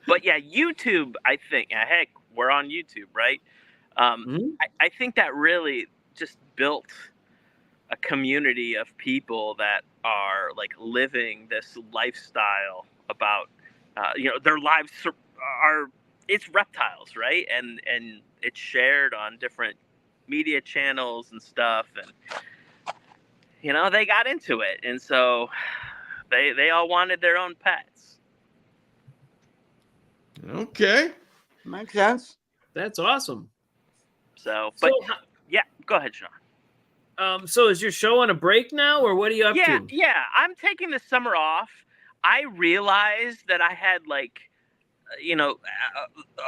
But yeah, YouTube, I think, heck, we're on YouTube, right? I think that really just built a community of people that are like living this lifestyle about, their lives it's reptiles, right? And it's shared on different media channels and stuff, and they got into it, and so they all wanted their own pets. Okay. Makes sense. That's awesome. So, So, yeah, go ahead, Sean. So is your show on a break now, or what are you up to? Yeah, I'm taking the summer off. I realized that I had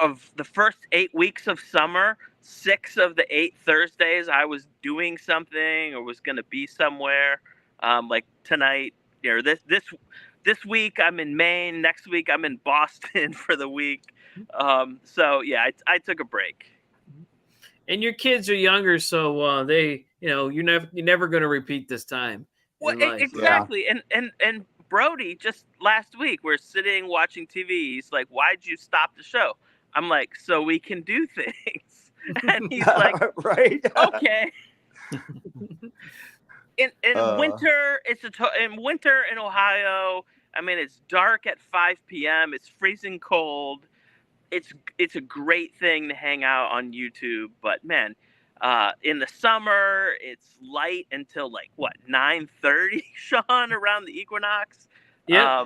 of the first 8 weeks of summer, 6 of the 8 Thursdays I was doing something or was going to be somewhere. Like tonight, this week I'm in Maine. Next week I'm in Boston for the week. So yeah, I took a break. And your kids are younger, so they, you're never going to repeat this time. Well, exactly. Yeah. And Brody, just last week, we're sitting watching TV. He's like, "Why'd you stop the show?" I'm like, "So we can do things." And he's like, "Right, okay." In winter, in winter in Ohio. I mean, it's dark at 5 p.m. It's freezing cold. It's a great thing to hang out on YouTube, but man, in the summer it's light until 9:30, Sean, around the equinox. Yeah.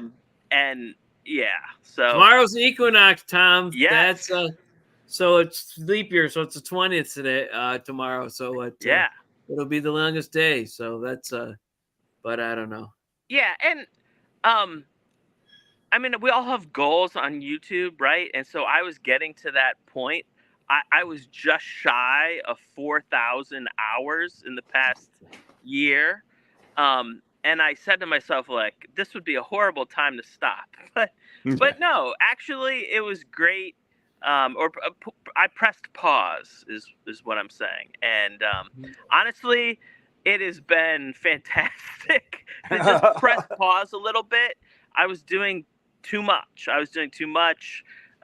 And yeah, so tomorrow's the equinox, Tom. Yes. That's so it's leap year, so it's the 20th today, tomorrow. So it'll be the longest day. So that's but I don't know. Yeah, and I mean, we all have goals on YouTube, right? And so I was getting to that point. I was just shy of 4,000 hours in the past year. And I said to myself, this would be a horrible time to stop. But no, actually, it was great. I pressed pause is what I'm saying. And honestly, it has been fantastic to just press pause a little bit. I was doing too much.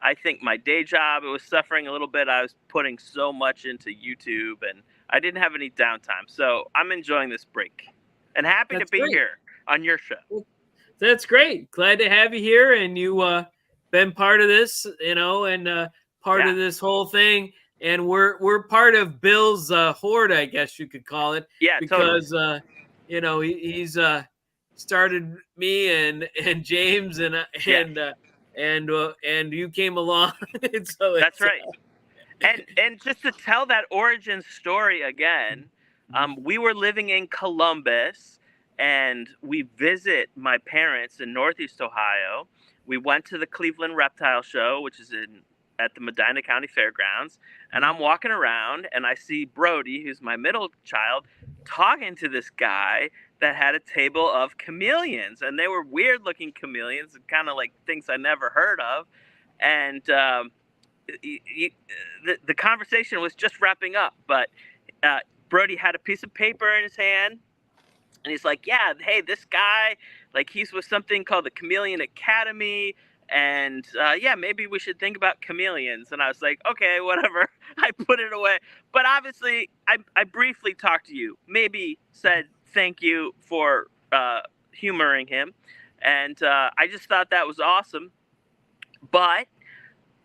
I think my day job, it was suffering a little bit. I was putting so much into YouTube and I didn't have any downtime. So I'm enjoying this break and happy to be here on your show. That's great. Glad to have you here. And you been part of this, and part of this whole thing. And we're part of Bill's horde, I guess you could call it. Yeah, because totally. He's started me and James and you came along. So that's right. And just to tell that origin story again, we were living in Columbus and we visit my parents in Northeast Ohio. We went to the Cleveland Reptile Show, which is at the Medina County Fairgrounds. And I'm walking around and I see Brody, who's my middle child, talking to this guy that had a table of chameleons. And they were weird looking chameleons, kind of like things I never heard of. And the conversation was just wrapping up, but Brody had a piece of paper in his hand. And he's like, yeah, hey, this guy, he's with something called the Chameleon Academy. And maybe we should think about chameleons. And I was like, okay, whatever. I put it away. But obviously, I briefly talked to you, maybe said thank you for humoring him. And I just thought that was awesome. But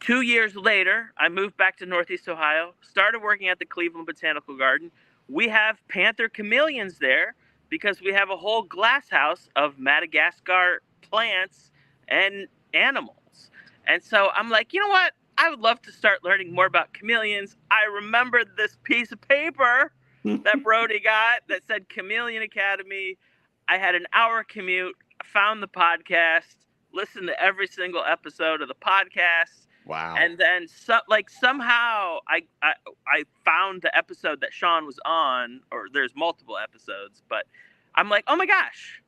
2 years later, I moved back to Northeast Ohio, started working at the Cleveland Botanical Garden. We have panther chameleons there because we have a whole glass house of Madagascar plants and animals. And so I'm like, you know what? I would love to start learning more about chameleons. I remembered this piece of paper that Brody got that said Chameleon Academy. I had an hour commute, found the podcast, listened to every single episode of the podcast. Wow. And then somehow I found the episode that Sean was on, or there's multiple episodes, but I'm like, oh my gosh,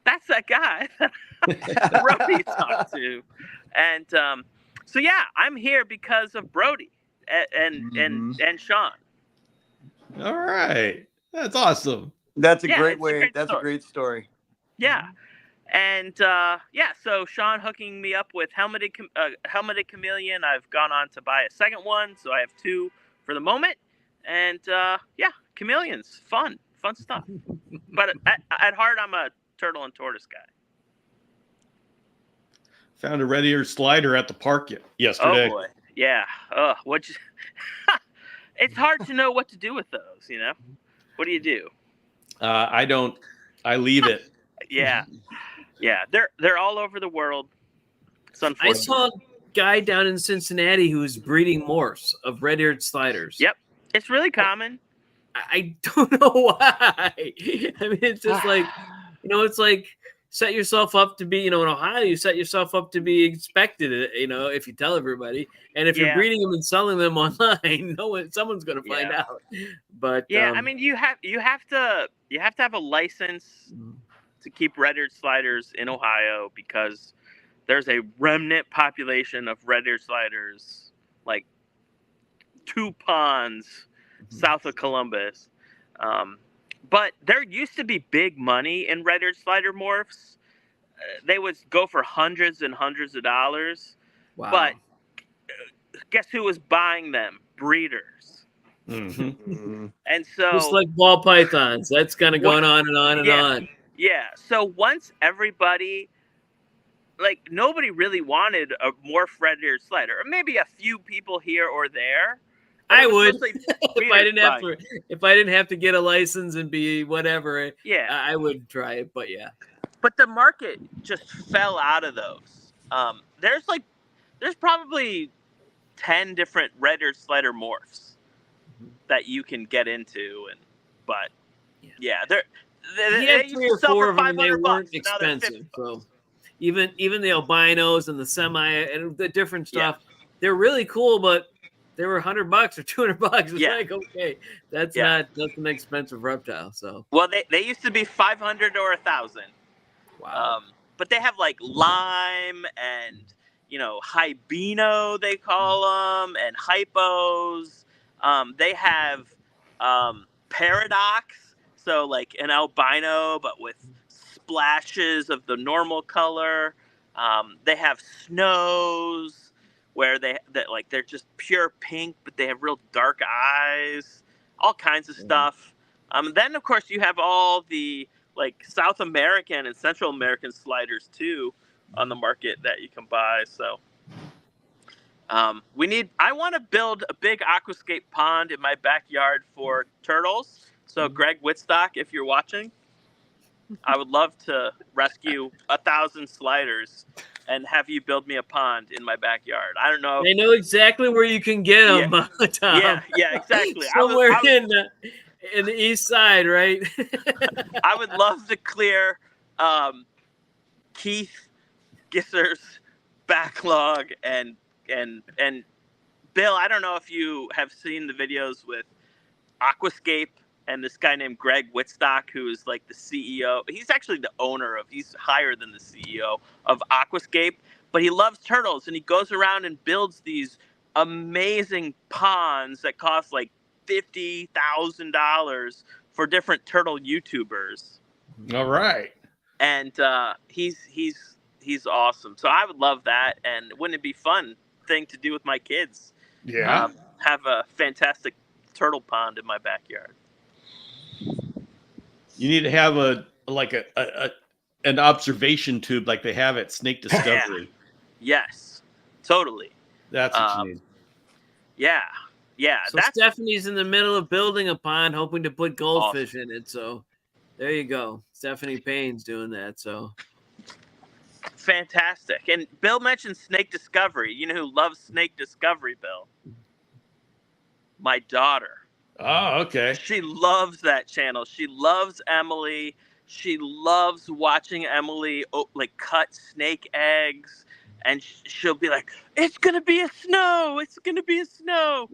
that's that guy that Brody talked to. And so yeah, I'm here because of Brody and Sean. All right. That's awesome. That's a great way. That's a great story. Yeah. And so Sean hooking me up with helmeted chameleon. I've gone on to buy a second one, so I have 2 for the moment. And chameleons, fun stuff. But at heart, I'm a turtle and tortoise guy. Found a red ear slider at the park yesterday. Oh boy, yeah. it's hard to know what to do with those. What do you do? I don't. I leave it. Yeah, they're all over the world. It's I unfortunate. saw a guy down in Cincinnati who was breeding morphs of red-eared sliders. Yep, it's really common. I don't know why. I mean, it's just like, it's like set yourself up to be, in Ohio, you set yourself up to be expected, if you tell everybody. And if you're breeding them and selling them online, someone's going to find out. But I mean, you have to have a license to keep red-eared sliders in Ohio because there's a remnant population of red-eared sliders, like 2 ponds south of Columbus. But there used to be big money in red-eared slider morphs. They would go for hundreds and hundreds of dollars. Wow. But guess who was buying them? Breeders. Mm-hmm. And so, just like ball pythons, that's kind of going on and on and on. Yeah. So once everybody, nobody really wanted a morph red-eared slider, or maybe a few people here or there. I would if I didn't have to get a license and be whatever. Yeah, I would try it, but yeah. But the market just fell out of those. There's probably 10 different red-eared slider morphs that you can get into, they He had 3 or 4 of them. They weren't expensive, so even the albinos and the semi and the different stuff, they're really cool, but they were $100 or $200. It's like, okay, that's not an expensive reptile. So they used to be $500 or $1,000. Wow. But they have like lime and hibino they call them, and hypos. They have paradox, so like an albino but with splashes of the normal color. They have snows where they're just pure pink, but they have real dark eyes, all kinds of stuff. Then of course you have all the South American and Central American sliders too on the market that you can buy. So I want to build a big aquascape pond in my backyard for turtles. So Greg Whitstock, if you're watching, I would love to rescue 1,000 sliders and have you build me a pond in my backyard. I don't know. They know exactly where you can get them, Tom. Yeah, exactly. Somewhere in the east side, right? I would love to clear Keith Gisser's backlog and Bill. I don't know if you have seen the videos with Aquascape and this guy named Greg Whitstock, who is like the CEO. He's actually the owner he's higher than the CEO of Aquascape, but he loves turtles and he goes around and builds these amazing ponds that cost like $50,000 for different turtle YouTubers. All right. And he's awesome. So I would love that. And wouldn't it be fun thing to do with my kids? Yeah. Have a fantastic turtle pond in my backyard. You need to have an observation tube like they have at Snake Discovery. Yes, totally. That's what you need. Yeah. So Stephanie's in the middle of building a pond, hoping to put goldfish in it. So there you go. Stephanie Payne's doing that. So fantastic. And Bill mentioned Snake Discovery. You know who loves Snake Discovery, Bill? My daughter. Oh, okay. She loves that channel. She loves Emily. She loves watching Emily cut snake eggs, and she'll be like, "It's gonna be a snow. It's gonna be a snow."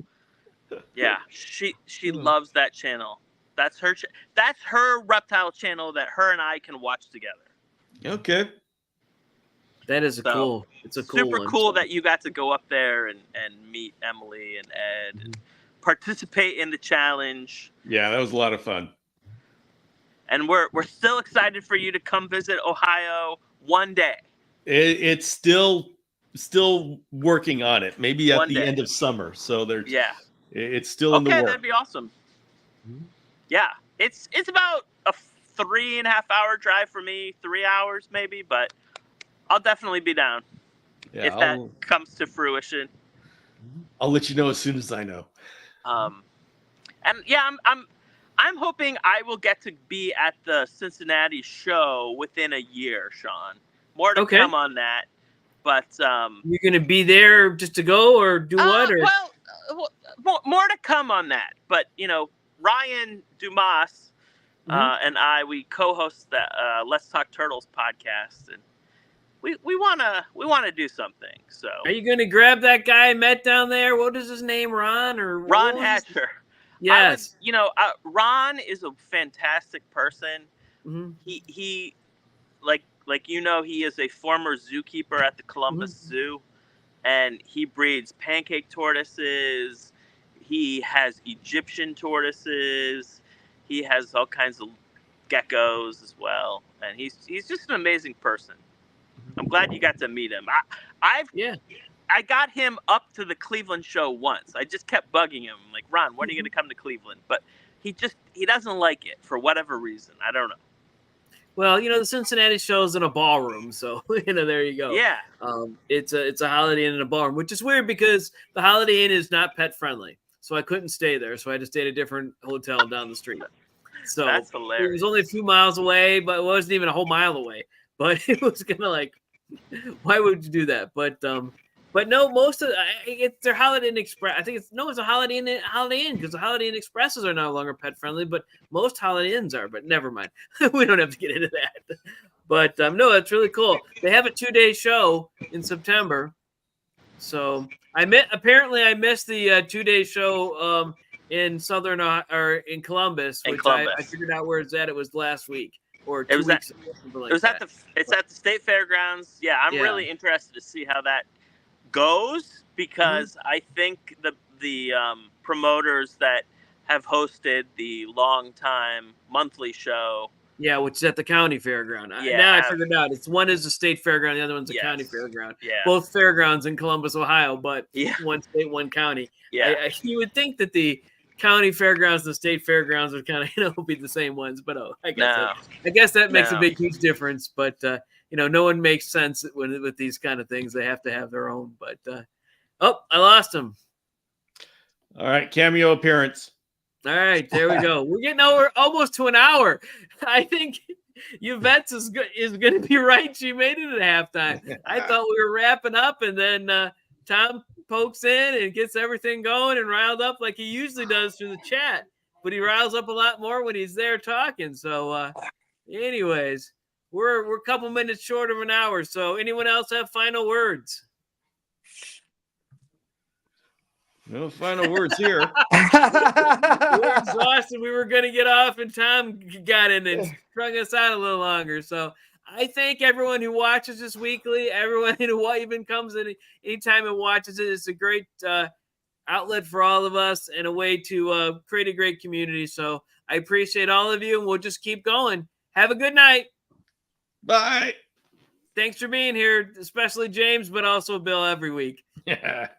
Yeah, she loves that channel. That's her reptile channel that her and I can watch together. Okay. That is cool. It's a cool super one. Cool that you got to go up there and meet Emily and Ed and participate in the challenge. Yeah, that was a lot of fun. And we're still excited for you to come visit Ohio one day. It's still working on it. Maybe at the end of summer. So it's still in the works. That'd be awesome. Yeah, it's about a 3.5 hour drive for me, 3 hours maybe, but I'll definitely be down if that comes to fruition. I'll let you know as soon as I know. And yeah, I'm hoping I will get to be at the Cincinnati show within a year, Sean. More to come on that. But you're gonna be there just to go or do what? Or more to come on that. But Ryan Dumas and we co-host the Let's Talk Turtles podcast, and we wanna do something. So are you gonna grab that guy I met down there? What is his name? Ron Hatcher? Yes. Ron is a fantastic person. Mm-hmm. He he is a former zookeeper at the Columbus Zoo, and he breeds pancake tortoises. He has Egyptian tortoises. He has all kinds of geckos as well, and he's just an amazing person. I'm glad you got to meet him. I got him up to the Cleveland show once. I just kept bugging him, like, Ron, when are you going to come to Cleveland? But he doesn't like it for whatever reason. I don't know. Well, the Cincinnati show's in a ballroom, so there you go. Yeah. It's a Holiday Inn in a ballroom, which is weird because the Holiday Inn is not pet friendly, so I couldn't stay there. So I had to stay at a different hotel down the street. So that's hilarious. It was only a few miles away, but it wasn't even a whole mile away. But it was kind of like, why would you do that? But no, most of it's their Holiday Inn Express. I think it's a Holiday Inn because the Holiday Inn Expresses are no longer pet friendly, but most Holiday Inns are. But never mind, we don't have to get into that. But no, it's really cool. They have a 2-day show in September, so I missed the 2-day show in Southern or in Columbus, which I figured out where it's at. It was last week. Or 2 weeks. It's at the State Fairgrounds. Yeah, I'm really interested to see how that goes because I think the promoters that have hosted the long-time monthly show. Yeah, which is at the county fairground. Now I figured out. One is the state fairground, the other one's the county fairground. Yeah. Both fairgrounds in Columbus, Ohio, but one state, one county. Yeah. You would think that the county fairgrounds and the state fairgrounds would kind of be the same ones, but I guess that makes a big huge difference. But no one makes sense with these kind of things. They have to have their own. But I lost him. All right, cameo appearance. All right, there we go. We're getting over almost to an hour. I think Yvette's is going to be right. She made it at halftime. I thought we were wrapping up, and then Tom pokes in and gets everything going and riled up like he usually does through the chat. But he riles up a lot more when he's there talking. So, anyways, we're a couple minutes short of an hour. So, anyone else have final words? No final words here. We're exhausted. We were going to get off, and Tom got in and strung us out a little longer. So I thank everyone who watches this weekly, everyone who even comes in anytime and watches it. It's a great outlet for all of us and a way to create a great community. So I appreciate all of you, and we'll just keep going. Have a good night. Bye. Thanks for being here, especially James, but also Bill every week. Yeah.